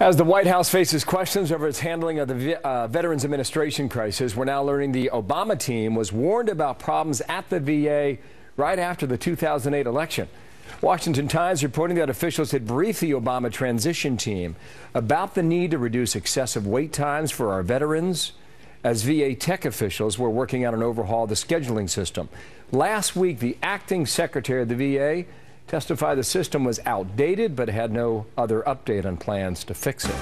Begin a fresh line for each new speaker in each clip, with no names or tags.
As the White House faces questions over its handling of the Veterans Administration crisis, we're now learning the Obama team was warned about problems at the VA right after the 2008 election. Washington Times reporting that officials had briefed the Obama transition team about the need to reduce excessive wait times for our veterans, as VA tech officials were working on an overhaul of the scheduling system. Last week, the acting secretary of the VA testified the system was outdated, but had no other update on plans to fix it.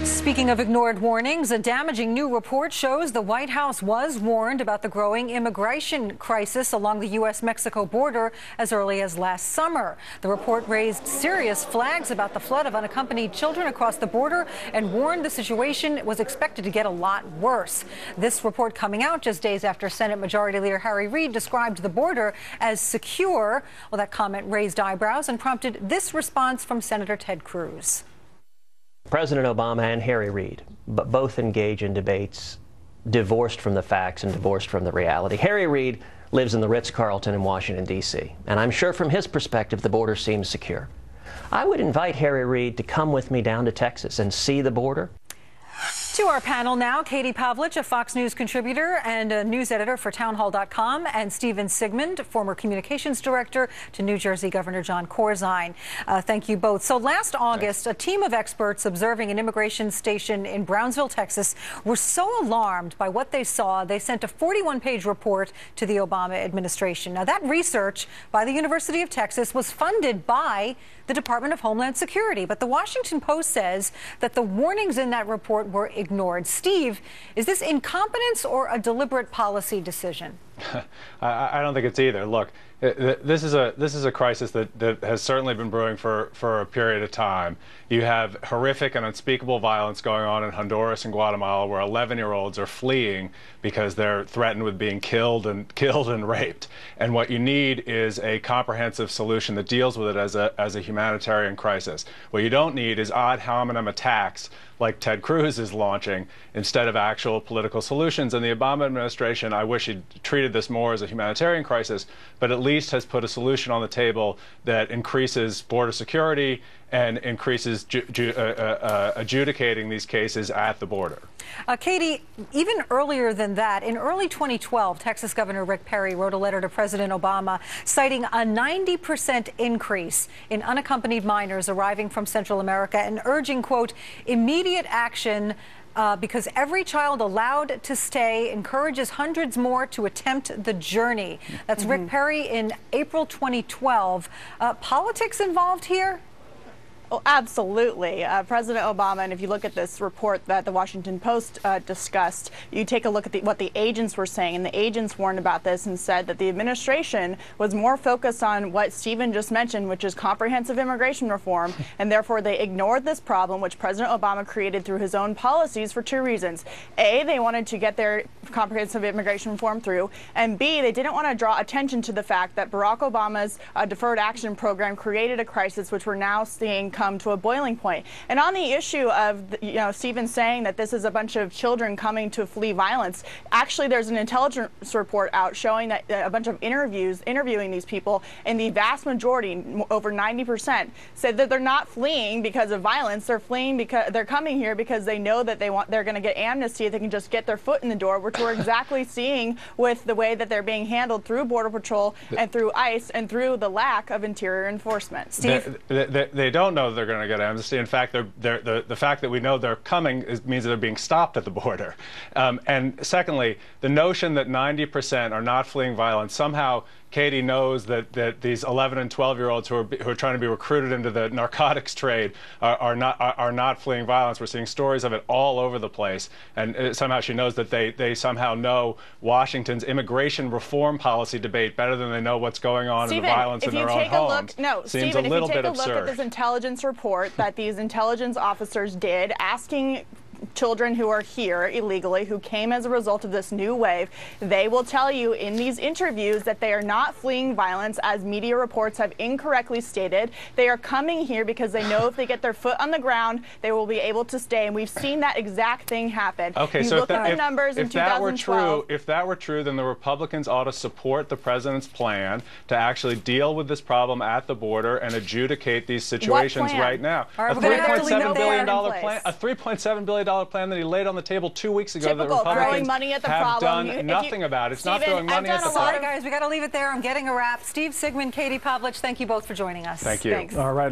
Speaking of ignored warnings, a damaging new report shows the White House was warned about the growing immigration crisis along the U.S.-Mexico border as early as last summer. The report raised serious flags about the flood of unaccompanied children across the border and warned the situation was expected to get a lot worse. This report coming out just days after Senate Majority Leader Harry Reid described the border as secure. Well, that comment raised eyebrows and prompted this response from Senator Ted Cruz.
President Obama and Harry Reid, but both engage in debates divorced from the facts and divorced from the reality. Harry Reid lives in the Ritz-Carlton in Washington, D.C., and I'm sure from his perspective the border seems secure. I would invite Harry Reid to come with me down to Texas and see the border.
To our panel now, Katie Pavlich, a Fox News contributor and a news editor for townhall.com, and Stephen Sigmund, former communications director to New Jersey Governor John Corzine. Thank you both. So last August, a team of experts observing an immigration station in Brownsville, Texas, were so alarmed by what they saw, they sent a 41-page report to the Obama administration. Now, that research by the University of Texas was funded by the Department of Homeland Security, but the Washington Post says that the warnings in that report were ignored. Steve, is this incompetence or a deliberate policy decision?
I don't think it's either. Look, this is a crisis that has certainly been brewing for a period of time. You have horrific and unspeakable violence going on in Honduras and Guatemala, where 11-year-olds are fleeing because they're threatened with being killed and raped. And what you need is a comprehensive solution that deals with it as a humanitarian crisis. What you don't need is ad hominem attacks like Ted Cruz is launching instead of actual political solutions. And the Obama administration, I wish he'd treated this more as a humanitarian crisis, but at least has put a solution on the table that increases border security and increases adjudicating these cases at the border.
Katie, even earlier than that, in early 2012, Texas Governor Rick Perry wrote a letter to President Obama citing a 90% increase in unaccompanied minors arriving from Central America and urging, quote, immediate action because every child allowed to stay encourages hundreds more to attempt the journey. That's Rick Perry in April 2012. Politics involved here?
Oh, absolutely. President Obama, and if you look at this report that the Washington Post discussed, you take a look at what the agents were saying, and the agents warned about this and said that the administration was more focused on what Stephen just mentioned, which is comprehensive immigration reform, and therefore they ignored this problem, which President Obama created through his own policies for two reasons. A, they wanted to get their comprehensive immigration reform through, and B, they didn't want to draw attention to the fact that Barack Obama's deferred action program created a crisis which we're now seeing come to a boiling point. And on the issue of, Stephen saying that this is a bunch of children coming to flee violence, actually there's an intelligence report out showing that a bunch of interviewing these people, and the vast majority, over 90%, said that they're not fleeing because of violence. They're fleeing because they're coming here because they know that they're going to get amnesty if they can just get their foot in the door, which we're exactly seeing with the way that they're being handled through Border Patrol and through ICE and through the lack of interior enforcement.
Steve?
They don't know they're going to get amnesty. In fact, the fact that we know they're coming means that they're being stopped at the border. And secondly, the notion that 90% are not fleeing violence, somehow Katie knows that these 11 and 12-year-olds who are trying to be recruited into the narcotics trade are not fleeing violence. We're seeing stories of it all over the place, and somehow she knows that they somehow know Washington's immigration reform policy debate better than they know what's going on in the violence in their own homes. Seems a little bit absurd.
Look at this intelligence report that these intelligence officers did, asking children who are here illegally, who came as a result of this new wave, they will tell you in these interviews that they are not fleeing violence, as media reports have incorrectly stated. They are coming here because they know if they get their foot on the ground, they will be able to stay. And we've seen that exact thing happen.
Okay,
you
so
look at the numbers in 2012.
If that were true, then the Republicans ought to support the president's plan to actually deal with this problem at the border and adjudicate these situations right now.
All right,
A
$3.7
billion plan, a $3.7 billion plan that he laid on the table 2 weeks ago.
Typical,
that Republicans
throwing money at the
have
problem.
done nothing about it. It's
Stephen,
not throwing money at the problem.
All right, guys, we got to leave it there. I'm getting a wrap. Steve Sigmund, Katie Pavlich, thank you both for joining us.
Thank you.
Thanks.
All right.